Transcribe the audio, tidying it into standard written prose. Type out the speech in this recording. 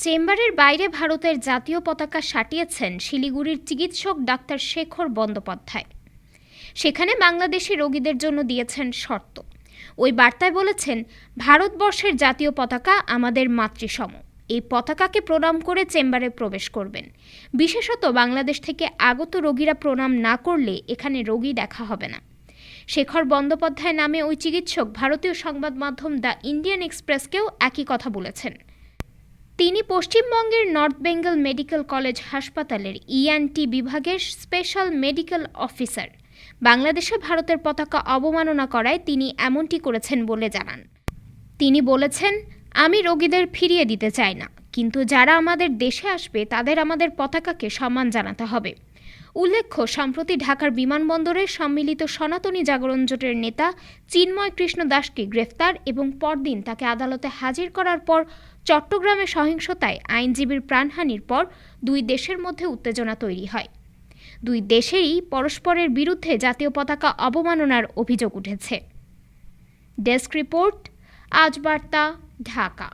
চেম্বারের বাইরে ভারতের জাতীয় পতাকা সাটিয়েছেন শিলিগুড়ির চিকিৎসক ডাক্তার শেখর বন্দ্যোপাধ্যায়। সেখানে বাংলাদেশি রোগীদের জন্য দিয়েছেন শর্ত। ওই বার্তায় বলেছেন, ভারতবর্ষের জাতীয় পতাকা আমাদের মাতৃসম। এই পতাকাকে প্রণাম করে চেম্বারে প্রবেশ করবেন। বিশেষত বাংলাদেশ থেকে আগত রোগীরা প্রণাম না করলে এখানে রোগী দেখা হবে না। শেখর বন্দ্যোপাধ্যায় নামে ওই চিকিৎসক ভারতীয় সংবাদ মাধ্যম দ্য ইন্ডিয়ান এক্সপ্রেসকেও একই কথা বলেছেন। তিনি পশ্চিমবঙ্গের নর্থ বেঙ্গল মেডিকেল কলেজ হাসপাতালের ইএনটি বিভাগের স্পেশাল মেডিকেল অফিসার। বাংলাদেশে ভারতের পতাকা অবমাননা করায় তিনি এমনটি করেছেন বলে জানান। তিনি বলেছেন, আমি রোগীদের ফিরিয়ে দিতে চাই না, কিন্তু যারা আমাদের দেশে আসবে তাদের আমাদের পতাকাকে সম্মান জানাতে হবে। উল্লেখ্য, সম্প্রতি ঢাকার বিমানবন্দরে সম্মিলিত সনাতনী জাগরণ জোটের নেতা চিন্ময় কৃষ্ণ দাসকে গ্রেফতার এবং পরদিন তাকে আদালতে হাজির করার পর চট্টগ্রামে সহিংসতায় আইনজীবীর প্রাণহানির পর দুই দেশের মধ্যে উত্তেজনা তৈরি হয়। দুই দেশেরই পরস্পরের বিরুদ্ধে জাতীয় পতাকা অবমাননার অভিযোগ উঠেছে। ডেস্ক রিপোর্ট, আজ বার্তা, ঢাকা।